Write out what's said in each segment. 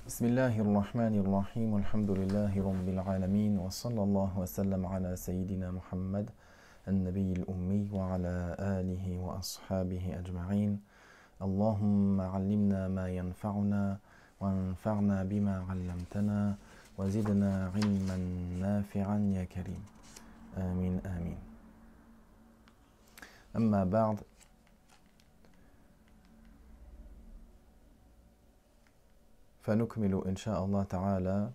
بسم الله الرحمن الرحيم والحمد لله رب العالمين وصلى الله وسلم على سيدنا محمد النبي الأمي وعلى آله وأصحابه أجمعين. اللهم علمنا ما ينفعنا وانفعنا بما علمتنا وزدنا علما نافعا يا كريم. آمين آمين. أما بعد، فنكمل إن شاء الله تعالى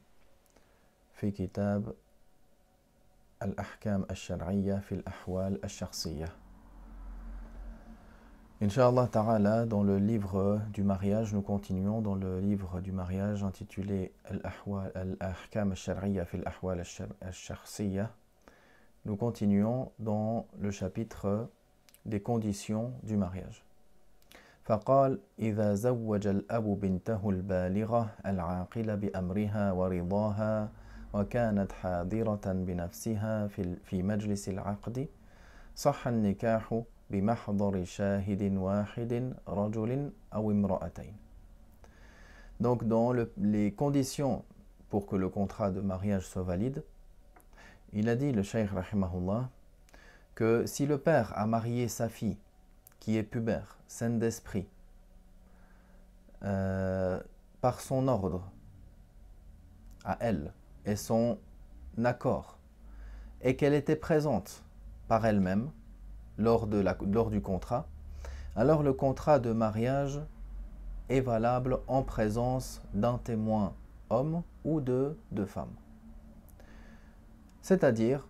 في كتاب الأحكام الشرعية في الأحوال الشخصية. Inch'Allah ta'ala, dans le livre du mariage, nous continuons dans le livre du mariage intitulé Al-Ahkam al-Shar'iyya fi al-Ahwal al-Shakhsiyya. Nous continuons dans le chapitre des conditions du mariage. فقال إذا زوج الأب بنته البالغة العاقلة بأمرها ورضاها وكانت حاضرة بنفسها في مجلس العقد صح النكاح بمحضر شاهد واحد رجل أو امرأتين. Donc dans les conditions pour que le contrat de mariage soit valide, il a dit, le cheikh rahimahullah, que si le père a marié sa fille qui est pubère, saine d'esprit, par son ordre à elle et son accord, et qu'elle était présente par elle-même lors du contrat, alors le contrat de mariage est valable en présence d'un témoin homme ou de deux femmes. C'est-à-dire,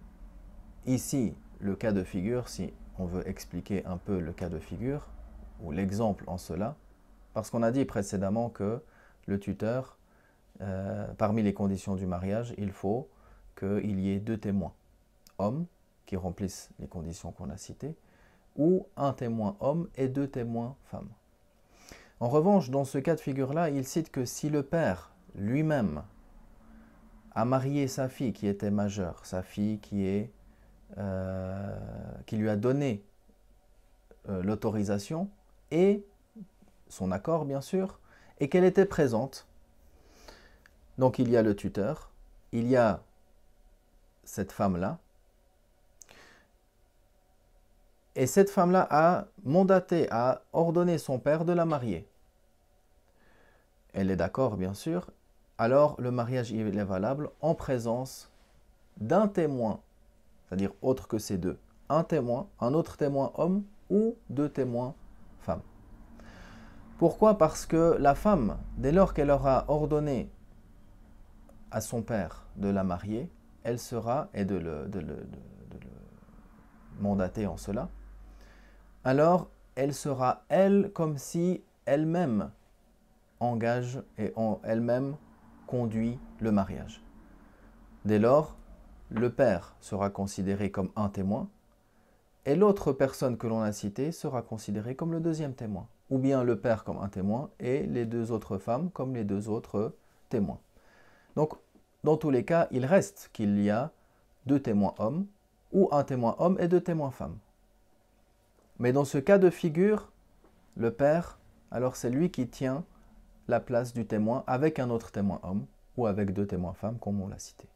ici, le cas de figure, si on veut expliquer un peu le cas de figure, ou l'exemple en cela, parce qu'on a dit précédemment que le tuteur, parmi les conditions du mariage, il faut qu'il y ait deux témoins, hommes, qui remplissent les conditions qu'on a citées, ou un témoin homme et deux témoins femmes. En revanche, dans ce cas de figure-là, il cite que si le père lui-même a marié sa fille qui était majeure, sa fille qui lui a donné l'autorisation et son accord bien sûr, et qu'elle était présente, donc il y a le tuteur, il y a cette femme-là, et cette femme-là a mandaté, a ordonné son père de la marier. Elle est d'accord bien sûr, alors le mariage il est valable en présence d'un témoin, c'est-à-dire autre que ces deux, un témoin, un autre témoin homme ou deux témoins femmes. Pourquoi? Parce que la femme, dès lors qu'elle aura ordonné à son père de la marier, elle sera, et de le mandater en cela, alors elle sera, elle, comme si elle-même engage et elle-même conduit le mariage. Dès lors, le père sera considéré comme un témoin et l'autre personne que l'on a citée sera considérée comme le deuxième témoin, ou bien le père comme un témoin et les deux autres femmes comme les deux autres témoins. Donc, dans tous les cas, il reste qu'il y a deux témoins hommes ou un témoin homme et deux témoins femmes. Mais dans ce cas de figure, le père, alors c'est lui qui tient la place du témoin avec un autre témoin homme ou avec deux témoins femmes comme on l'a cité.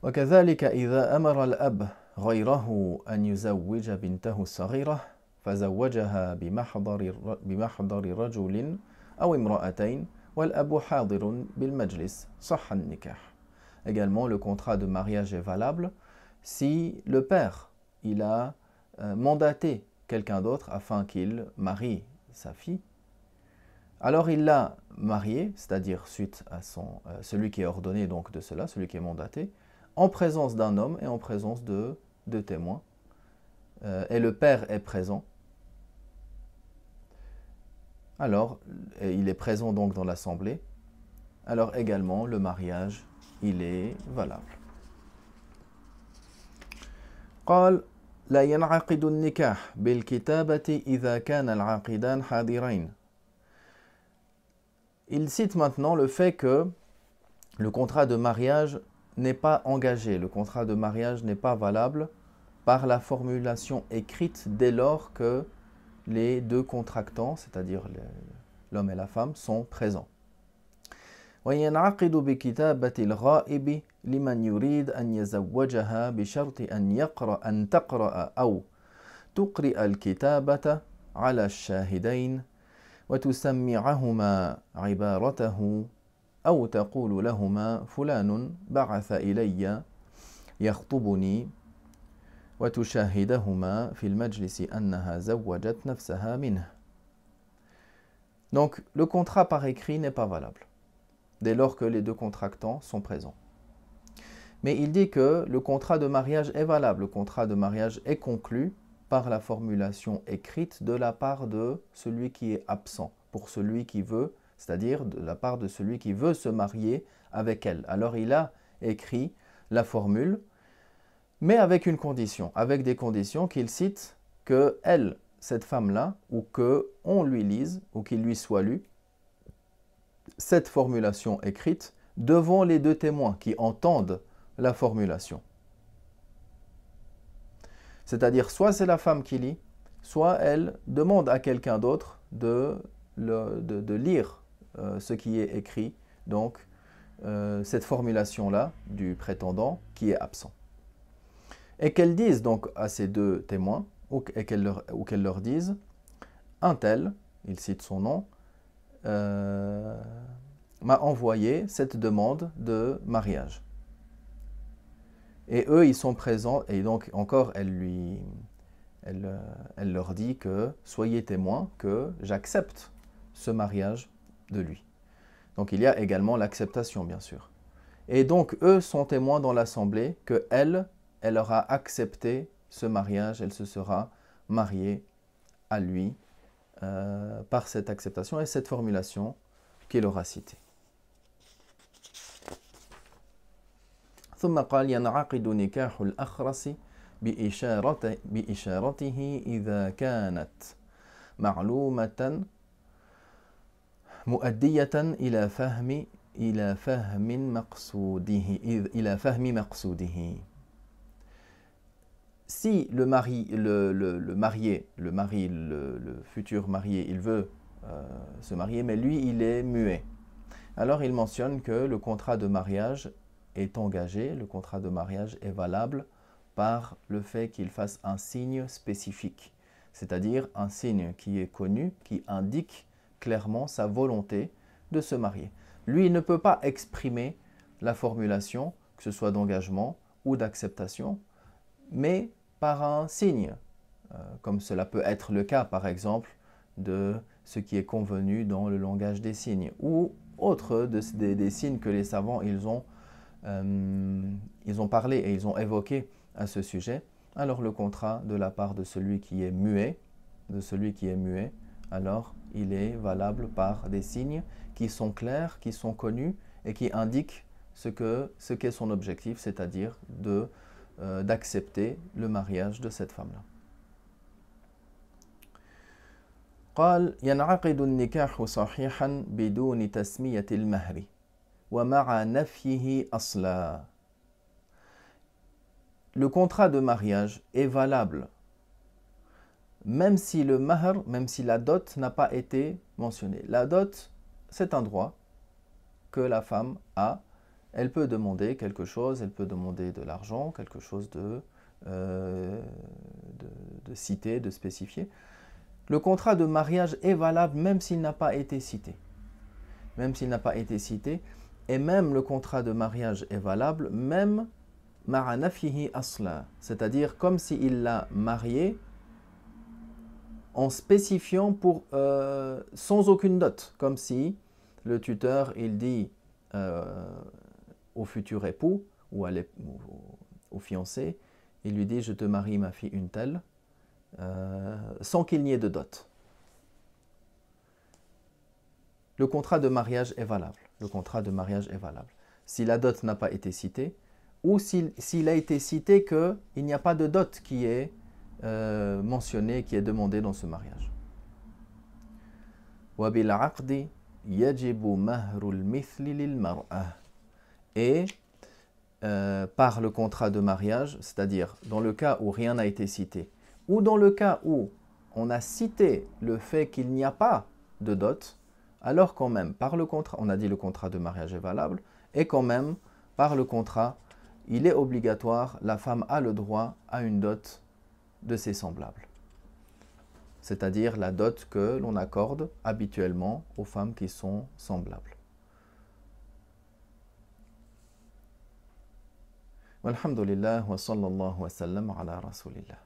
وكذلك إذا أمر الأب غيره أن يزوج بنته الصغيرة فزوجها بمحضر رجل أو امرأتين والأب حاضر بالمجلس صح النكاح. Également, le contrat de mariage est valable si le père il a mandaté quelqu'un d'autre afin qu'il marie sa fille. Alors il l'a mariée, c'est-à-dire suite à celui qui est ordonné donc de cela, celui qui est mandaté, en présence d'un homme et en présence de deux témoins. Et le père est présent. Alors, il est présent donc dans l'assemblée. Alors également, le mariage, il est valable. قال لا ينعقد النكاح بالكتابة إذا كان العاقدان حاضرين. Il cite maintenant le fait que le contrat de mariage n'est pas engagé, le contrat de mariage n'est pas valable par la formulation écrite dès lors que les deux contractants, c'est-à-dire l'homme et la femme, sont présents. وينعقد بكتابة الغائب لمن يريد أن يزوجها بشرط أن تقرأ أو تقرئ الكتابة على الشاهدين وتسمعهما عبارته أو تقول لهما فلان بعث إلي يخطبني وتشاهدهما في المجلس أنها زوجت نفسها منه. Donc, le contrat par écrit n'est pas valable, dès lors que les deux contractants sont présents. Mais il dit que le contrat de mariage est valable, le contrat de mariage est conclu par la formulation écrite de la part de celui qui est absent, pour celui qui veut, c'est-à-dire de la part de celui qui veut se marier avec elle. Alors il a écrit la formule, mais avec une condition, avec des conditions qu'il cite que elle, cette femme-là, ou qu'on lui lise, ou qu'il lui soit lu, cette formulation écrite devant les deux témoins qui entendent la formulation. C'est-à-dire, soit c'est la femme qui lit, soit elle demande à quelqu'un d'autre de lire ce qui est écrit, donc cette formulation-là du prétendant qui est absent. Et qu'elle dise donc à ces deux témoins, ou qu'elle leur dise, un tel, il cite son nom, m'a envoyé cette demande de mariage. Et eux, ils sont présents, et donc encore, elle leur dit que soyez témoins que j'accepte ce mariage de lui. Donc il y a également l'acceptation, bien sûr. Et donc eux sont témoins dans l'assemblée que elle aura accepté ce mariage, elle se sera mariée à lui par cette acceptation et cette formulation qu'il aura citée. ثم قال ينعقد نكاح الأخرس بإشارته إذا كانت معلومة مؤدية إلى فهم مقصوده. Si le futur marié, il veut se marier, mais lui, il est muet, alors il mentionne que le contrat de mariage est engagé, le contrat de mariage est valable par le fait qu'il fasse un signe spécifique, c'est-à-dire un signe qui est connu, qui indique clairement sa volonté de se marier. Lui, il ne peut pas exprimer la formulation, que ce soit d'engagement ou d'acceptation, mais par un signe, comme cela peut être le cas, par exemple, de ce qui est convenu dans le langage des signes, ou autre des signes que les savants ils ont parlé et ils ont évoqué à ce sujet. Alors le contrat de la part de celui qui est muet, alors il est valable par des signes qui sont clairs, qui sont connus et qui indiquent ce qu'est son objectif, c'est-à-dire d'accepter le mariage de cette femme-là. قال ينعقد النكاح صحيحا بدون تسمية المهر ومع نفيه أصلا. Le contrat de mariage est valable même si le mahr, même si la dot n'a pas été mentionnée. La dot, c'est un droit que la femme a. Elle peut demander quelque chose, elle peut demander de l'argent, quelque chose de cité, de spécifié. Le contrat de mariage est valable même s'il n'a pas été cité. Même s'il n'a pas été cité. Et même le contrat de mariage est valable, même ma'a nafihi asla, c'est-à-dire comme s'il l'a marié en spécifiant sans aucune dot, comme si le tuteur il dit au futur époux ou au fiancé, il lui dit je te marie ma fille une telle, sans qu'il n'y ait de dot. Le contrat de mariage est valable. Le contrat de mariage est valable. Si la dot n'a pas été citée, ou s'il a été cité qu'il n'y a pas de dot qui est mentionné, qui est demandé dans ce mariage. وَبِالْعَقْدِ يَجِبُ مَهْرُ الْمِثْلِ لِلْمَرْأَةِ. Et par le contrat de mariage, c'est-à-dire dans le cas où rien n'a été cité, ou dans le cas où on a cité le fait qu'il n'y a pas de dot, alors quand même, par le contrat, on a dit le contrat de mariage est valable, et quand même, par le contrat, il est obligatoire, la femme a le droit à une dot de ses semblables. C'est-à-dire la dot que l'on accorde habituellement aux femmes qui sont semblables. Walhamdulillah wa sallallahu wa sallam ala rasulillah.